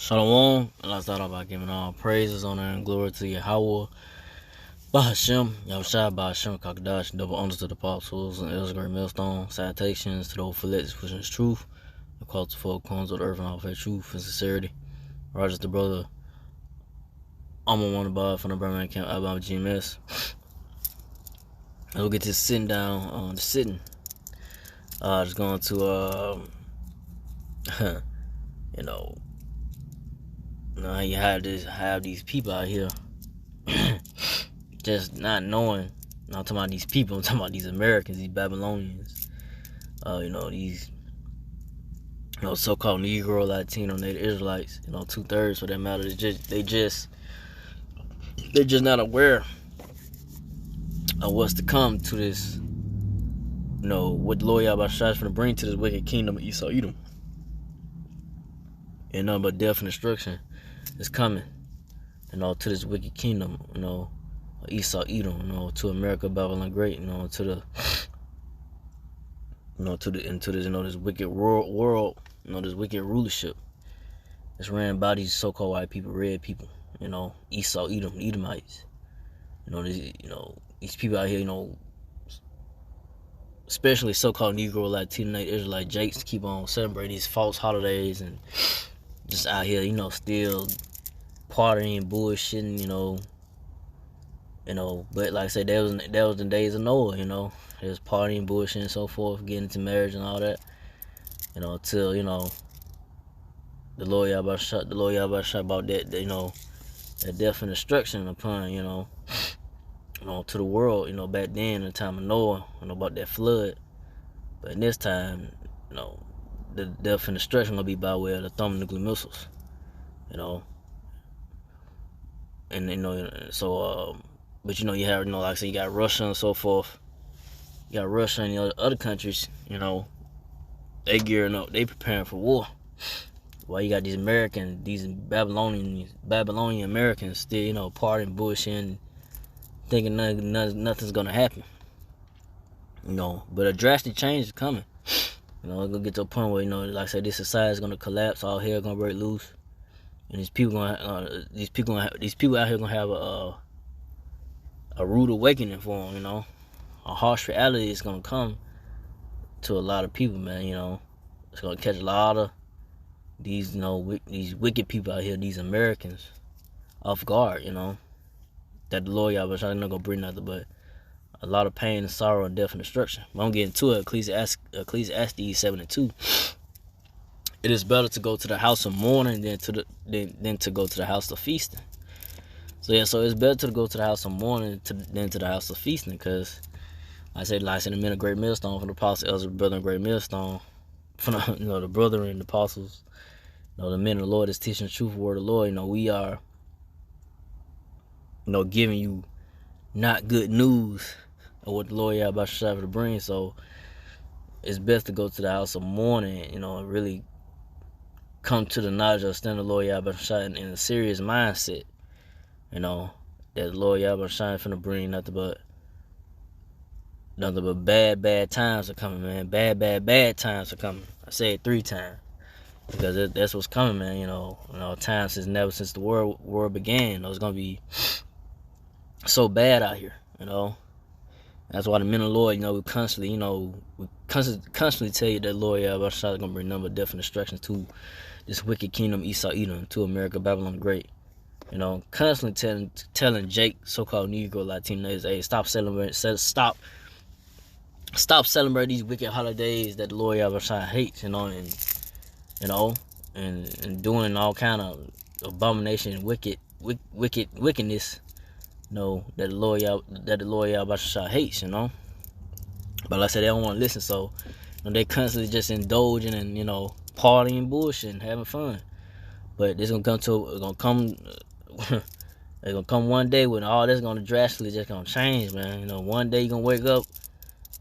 Shalom, and let's start off by giving all praises, honor, and glory to Yahweh, Bahashem, Yahushua, Bahashem, Kakadash, double honors to the apostles and elders, great millstone, salutations to those phyllis, which is truth, across the four corners of the earth, and all faith, truth, and sincerity. Rogers, the brother, I'm on one above from the Birmingham Camp, Alabama GMS. And we'll get to sitting down on the sitting. Just going to, you know, you have these people out here just not knowing. I'm talking about these people. I'm talking about these Americans, these Babylonians. These so-called Negro, Latino, Native Israelites. 2/3 for that matter. They just not aware of what's to come to this. What the Lord Yahweh is going to bring to this wicked kingdom of Esau Edom. And nothing but death and destruction is coming, to this wicked kingdom, Esau Edom, to America, Babylon Great, to the, into this, this wicked world, this wicked rulership. It's ran by these so-called white people, red people, Esau Edom, Edomites. These people out here, especially so-called Negro, Latino, Israelite Jakes, keep on celebrating these false holidays and just out here, still partying, bullshitting, but like I said, that was the days of Noah, there's partying, bullshit, and so forth, getting into marriage and all that, till, the Lord Yahweh shot about that, that death and destruction upon, to the world, back then in the time of Noah, about that flood. But in this time, the death and destruction gonna be by way of the thermonuclear missiles, and so but you have like I said, you got Russia and so forth. You got Russia and other countries, they gearing up, they preparing for war. While you got these Americans, these Babylonian Americans still, partying, bullshitting, thinking nothing's gonna happen. But a drastic change is coming. It's gonna get to a point where, like I said, this society is gonna collapse, all hell gonna break loose, and these people out here gonna have a rude awakening for them. A harsh reality is gonna come to a lot of people, man. It's gonna catch a lot of these, these wicked people out here, these Americans, off guard. That the Lord Yahweh is not gonna bring nothing but a lot of pain and sorrow and death and destruction. But I'm getting to it. Ecclesiastes 7:2. It is better to go to the house of mourning than to go to the house of feasting. So it's better to go to the house of mourning than to the house of feasting, because like I said, the men of great millstone, from the apostles, elders, brother and great millstone, from the brother and the apostles, the men of the Lord is teaching the truth word of the Lord. We are, giving you not good news of what the Lord Yahweh to bring. So it's best to go to the house of mourning, and really come to the knowledge of the Lord Yahweh in a serious mindset, that the Lord Yahweh finna bring nothing but bad times are coming, man. Bad times are coming. I say it 3 times because that's what's coming, man. Times since the world began, it's gonna be so bad out here, That's why the men of the Lord, we constantly tell you that Lord Yahweh is gonna bring number of death and destruction to this wicked kingdom, Esau Edom, to America, Babylon the Great. Constantly telling Jake, so-called Negro, Latino, hey, stop celebrating these wicked holidays that the Lord Yahweh hates, and doing all kind of abomination and wickedness. That the Lord Yahweh hates, But like I said, they don't want to listen, so they constantly just indulging and partying, bullshit, and having fun. But it's gonna come one day when all that's gonna drastically just gonna change, man. One day you're gonna wake up,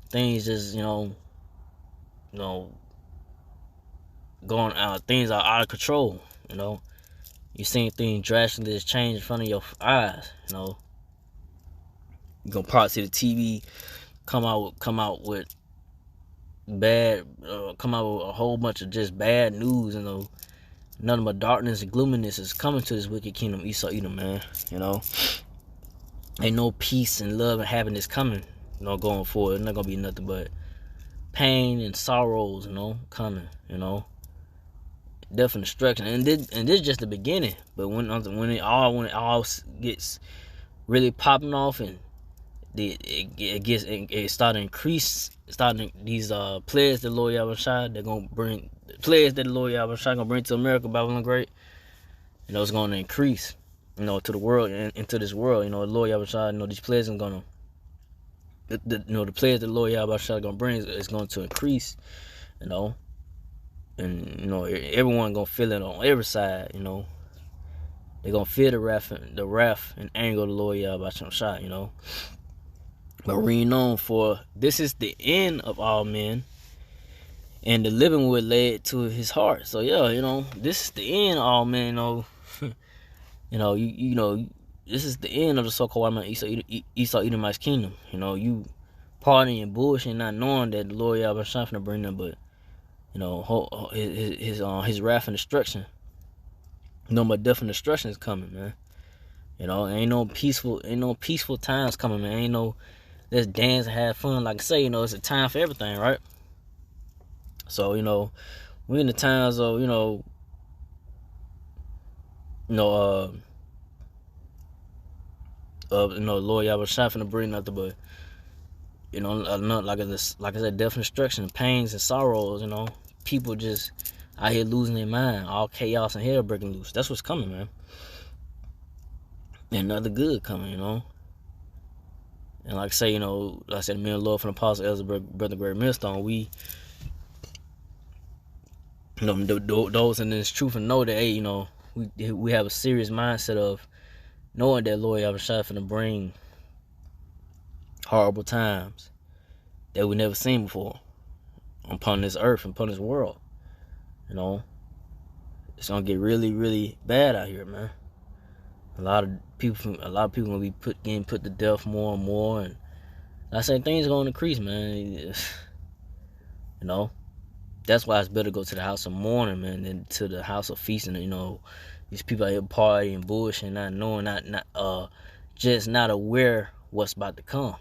things just going out, things are out of control. You seeing things drastically just change in front of your eyes. You're gonna probably see the TV come out with a whole bunch of just bad news, Nothing but darkness and gloominess is coming to this wicked kingdom, Esau, Edom, man. Ain't no peace and love and happiness coming, going forward. It's not gonna be nothing but pain and sorrows, coming, death and destruction. And this is just the beginning. But when it all gets really popping off and it start to increase, these players that the Lord Yahweh Shai, they're gonna bring players that the Lord Yahweh Shai gonna bring to America, Babylon Great. It's gonna increase, to the world and into this world. The Lord Yahweh Shai, these players are gonna, the players that the Lord Yahweh Shai gonna bring is going to increase, and everyone gonna feel it on every side. They're gonna feel the wrath and anger of the Lord Yahweh Shai, But reading on, for this is the end of all men, and the living wood led to his heart. So yeah, this is the end of all men. This is the end of the so-called white man Esau Edomite's kingdom. You partying and bullshit, not knowing that the Lord Yahweh Shai finna bring them, but his wrath and destruction. But death and destruction is coming, man. Ain't no peaceful times coming, man. Ain't no let's dance and have fun. Like I say, it's a time for everything, right? So, we in the times of, Lord Yahweh Shai finna bring nothing but, like I said, death and destruction, pains and sorrows, people just out here losing their mind, all chaos and hell breaking loose. That's what's coming, man. And nothing good coming, And like I say, like I said, me and Lord from the Apostle Elder Brother Great Millstone, we, those in this truth and know that, hey, we have a serious mindset of knowing that Lord Yahweh Shai finna bring horrible times that we never seen before upon this earth, upon this world. It's gonna get really, really bad out here, man. A lot of people gonna be getting put to death more and more, and like I say, things gonna increase, man. That's why it's better to go to the house of mourning, man, than to the house of feasting. These people out here partying, bullshit, not knowing, just not aware what's about to come.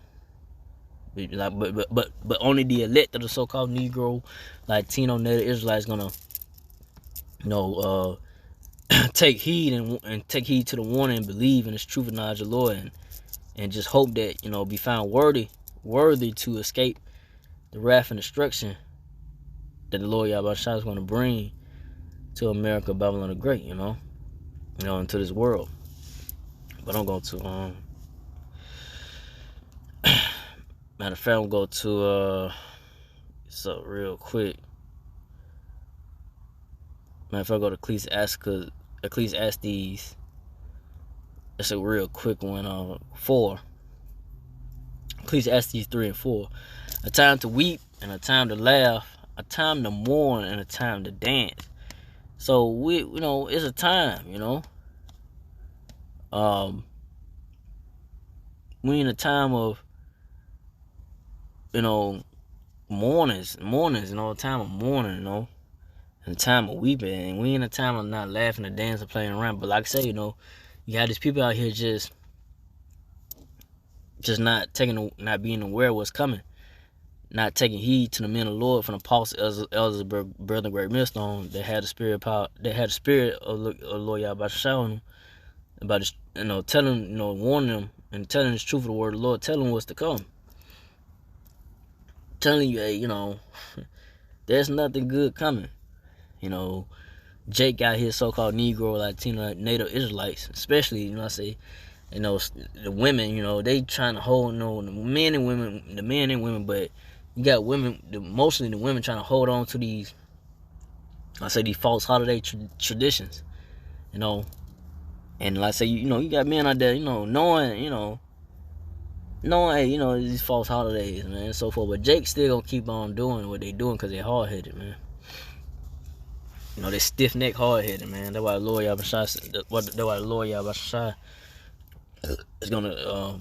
But only the elect of the so-called Negro, Latino, Native Israelites gonna, take heed and take heed to the warning and believe in this truth and knowledge of the Lord, and just hope that be found worthy to escape the wrath and destruction that the Lord Yahweh Shai is going to bring to America, Babylon the Great, into this world. But I'm going to matter of fact, I'm going to go to so real quick. Matter of fact, I'll go to Ecclesiastes. That's a real quick one. 4. Ecclesiastes 3 and 4. A time to weep and a time to laugh, a time to mourn and a time to dance. So it's a time, we in a time of, mournings, a time of mourning, and a time of weeping, and we in a time of not laughing and dancing, playing around. But like I say, you have these people out here just not being aware of what's coming, not taking heed to the men of the Lord from the Apostle Elders Brother Great Millstone that had the spirit of power, that had the spirit of Lord Yahweh showing about this, telling, warning them and telling the truth of the word of the Lord, telling them what's to come, telling you, hey, there's nothing good coming. Jake out here, so-called Negro, Latino, Native Israelites, especially, I say, the women, they trying to hold, the men and women, but you got women, mostly the women trying to hold on to these false holiday traditions, and like I say, you got men out there, knowing, hey, these false holidays, man, and so forth, but Jake still gonna keep on doing what they doing because they hard-headed, man. They stiff-necked, hard-headed, man. That's why the Lord Yahweh Shai is gonna,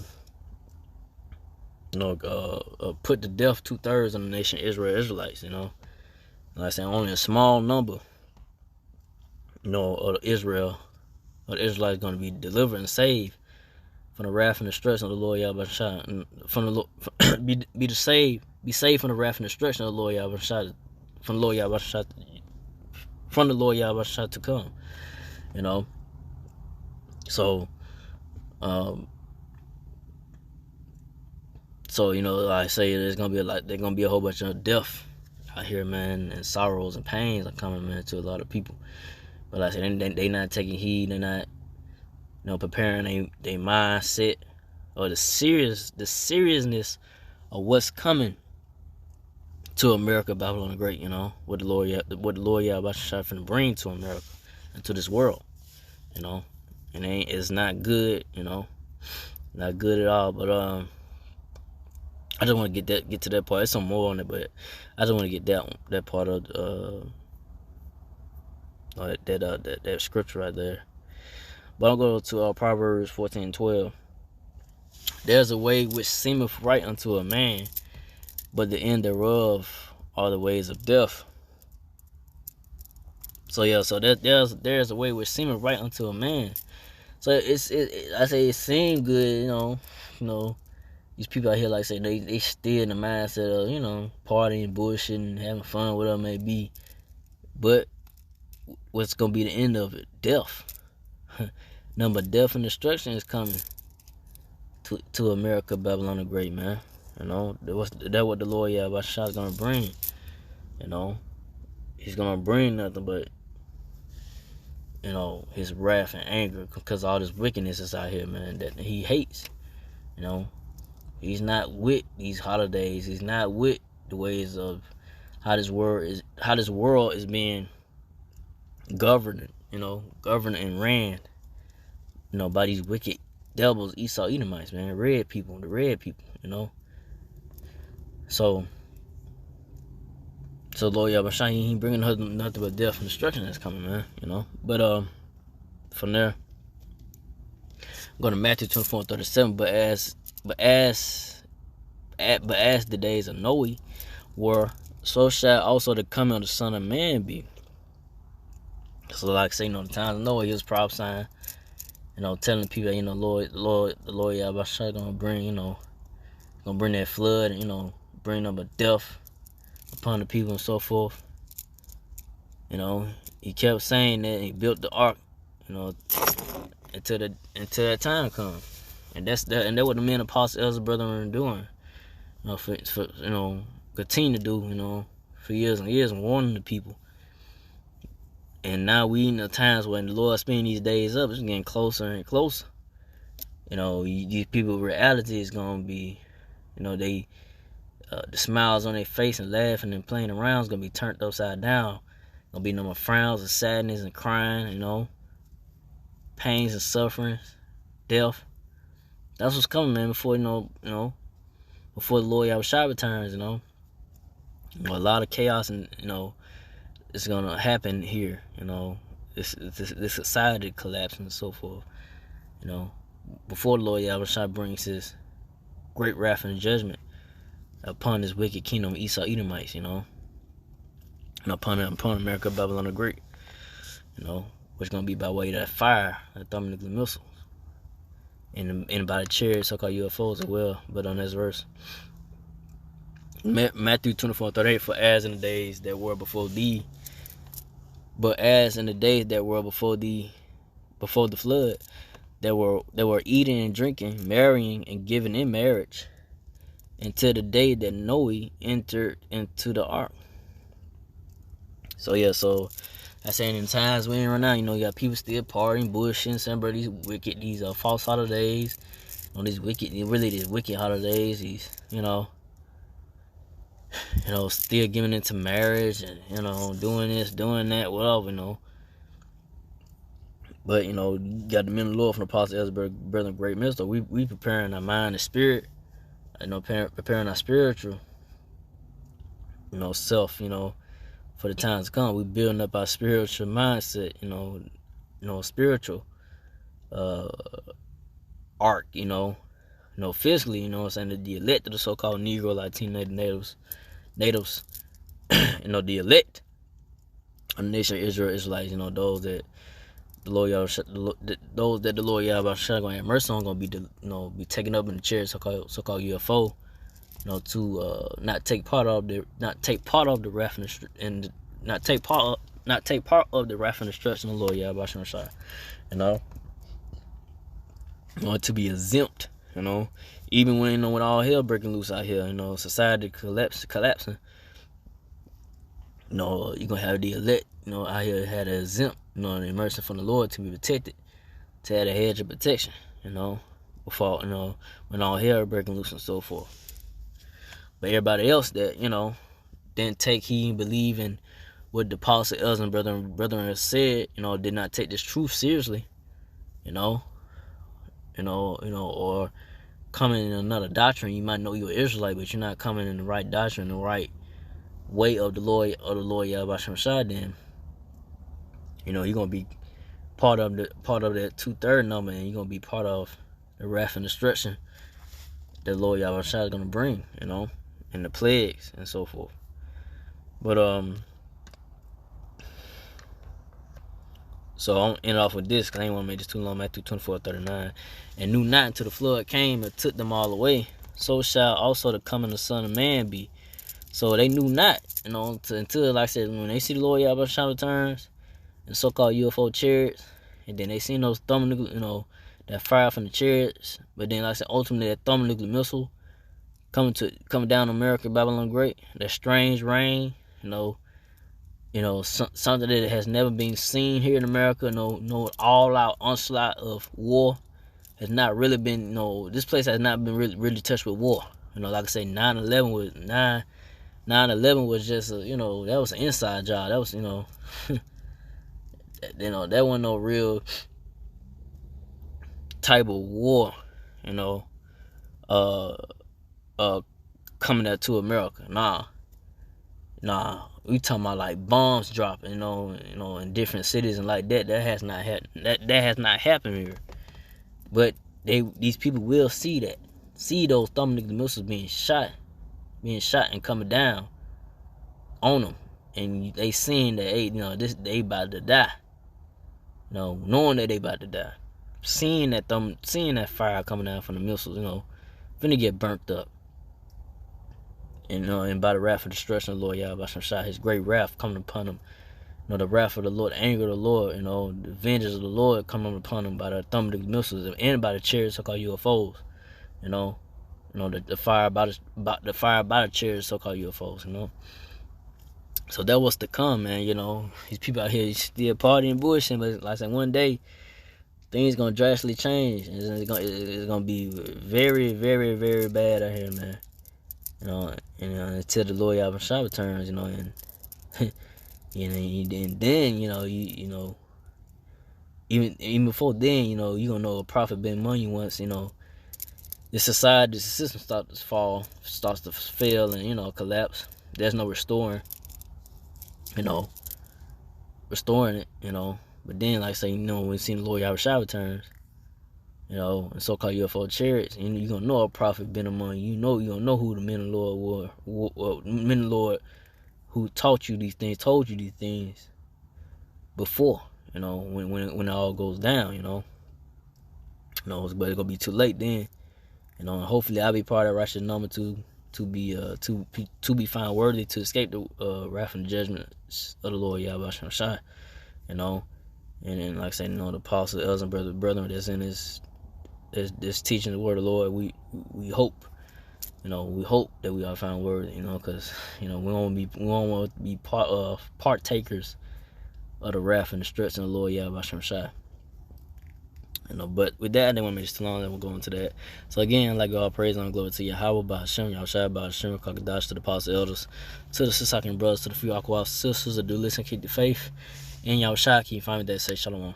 put to death 2/3 of the nation Israelites, Like I said, only a small number of Israel, or the Israelites going to be delivered and saved from the wrath and destruction of the Lord Yahweh Shai, and from the be saved from the wrath and destruction of the Lord Yahweh Shai, from the Lord Yahweh Shai, from the Lord Yahweh Shai to come. So, like I say, there's gonna be a whole bunch of death out here, man, and sorrows and pains are coming, man, to a lot of people. But like I said, they not taking heed. They're not, preparing their mindset or the seriousness of what's coming to America, Babylon the Great. What the Lord Yahweh Shai finna bring to America and to this world. It's not good. Not good at all. But I just want to get to that part. There's some more on it, but I just want to get that part of that scripture right there. But I'll go to Proverbs 14:12. There's a way which seemeth right unto a man, but the end thereof are the ways of death. So there's a way which seemeth right unto a man. So I say it seemed good, these people out here, like say, they still in the mindset of, partying, bullshitting, having fun, whatever it may be. But what's gonna be the end of it? Death. Nothing but death and destruction is coming to America, Babylon the Great, man. That's what the Lord Yahweh Shai is gonna bring. He's gonna bring nothing but his wrath and anger, because all this wickedness is out here, man, that he hates. He's not with these holidays. He's not with the ways of how this world is being governed, and ran, by these wicked devils, Esau, Edomites, man, the red people. So Lord Yahweh Shai, he bringing nothing but death and destruction that's coming, man. But from there, I'm going to Matthew 24:37. But as the days of Noe were, so shall also the coming of the Son of Man be. So like saying, the time of Noah, he was prophesying, telling people that, the Lord Yahweh Shai gonna bring, that flood, and bring up a death upon the people and so forth. He kept saying that he built the ark, until that time comes. And that's what the men, apostles, elders, brethren are doing. Continue to do, for years and years, and warning the people. And now we in the times when the Lord spending these days up, it's getting closer and closer. These people's reality is gonna be, they the smiles on their face and laughing and playing around is gonna be turned upside down. Gonna be no more frowns and sadness and crying, pains and sufferings, death. That's what's coming, man. Before before the Lord Yahweh Shai returns, a lot of chaos and it's gonna happen here. This society collapsing and so forth. Before the Lord Yahweh Shai brings his great wrath and judgment upon this wicked kingdom, Esau, Edomites, and upon America, Babylon the Great, which gonna be by way of that fire, that thermonuclear missiles, and by the chariots, so-called UFOs as well. But on this verse, Matthew 24:38, for as in the days that were before thee, but as in the days that were before the flood, they were eating and drinking, marrying and giving in marriage, until the day that Noe entered into the ark. So I say in times we in right now, you got people still partying, bullshitting, celebrating these false holidays, these wicked holidays, these still giving into marriage and doing this, doing that, whatever, But you got the men of the Lord from the Apostle Elder Brother Great Minister. We preparing our mind and spirit, preparing our spiritual, self, for the times to come. We building up our spiritual mindset, spiritual arc, physically, saying, the elect of the so-called Negro, Latino, natives, the elect, on the nation of Israel, Israelites, those that the Lord those that the Lord Yahweh Shah gonna have mercy on, gonna be be taken up in the chariot, so-called UFO, to not take part of the wrath and not take part of the wrath and destruction of the Lord Yahweh Shah, to be exempt, even when when all hell breaking loose out here, society collapsing. You're gonna have the elect, out here had to exempt, the mercy from the Lord to be protected, to have a hedge of protection, before, when all hell breaking loose and so forth. But everybody else that, didn't take heed and believe in what the apostle elders and brethren said, did not take this truth seriously, or coming in another doctrine. You might know you're an Israelite, but you're not coming in the right doctrine, the right way of the Lord Yahweh Shah, then you're gonna be part of that 2/3 number, and you're gonna be part of the wrath and destruction that the Lord Yahweh Shah is gonna bring, and the plagues and so forth. But so I'll end off with this, because I ain't want to make this too long. Matthew 24:39. And knew not until the flood came and took them all away, so shall also the coming of the Son of Man be. So they knew not, until, like I said, when they see the Lord Yahweh Shah returns, and so-called UFO chariots, and then they seen those thermonuclear, that fire from the chariots, but then, like I said, ultimately that thermonuclear missile coming down on America, Babylon Great, that strange rain, something that has never been seen here in America, no all-out onslaught of war has not really been, this place has not been really touched with war. Like I say, 9/11 was just that was an inside job. That was, that wasn't no real type of war, coming out to America. Nah. We talking about like bombs dropping, in different cities and like that. That has not happened. That has not happened here. But these people will see those thermonuclear missiles being shot and coming down on them, and they seeing that they about to die. Knowing that they about to die, seeing that fire coming down from the missiles, finna get burnt up. And by the wrath of destruction of the Lord Yahweh Shah, his great wrath coming upon him. The wrath of the Lord, the anger of the Lord, the vengeance of the Lord coming upon him by the thermonuclear missiles and by the chariots so-called UFOs. The fire by the chariots so-called UFOs. So that was to come, man. These people out here still partying bullshit, but like I said, one day things gonna drastically change, and it's gonna be very, very, very bad out here, man. Until the Lord Yahweh Shah returns, and and then even before then, you gonna know a prophet been among you once, the system starts to fail and collapse. There's no restoring it, But then, like I say, when we see the Lord Yahweh Shah returns, and so-called UFO chariots, and you're gonna know a prophet been among you. You're gonna know who the men of the Lord were, men of the Lord who told you these things before, when it all goes down, but it's gonna be too late then, and hopefully I'll be part of that righteous number to be found worthy to escape the wrath and judgment of the Lord Yahweh Shah, and like I said, the apostles, elders, and brethren that's in this teaching the word of the Lord, we hope, we hope that we are found worthy, because we don't want to be partakers of the wrath and destruction of the Lord Yahweh Shah. But with that, I didn't want to make this too long, then we'll go into that. So again, like all praise and glory to Yahweh, by Hashem, Yahushua, by Hashem, Kakadash, to the apostles, elders, to the Sisakin brothers, to the few Akwaf sisters that do listen, keep the faith, and Yahushua, can you find me that say shalom.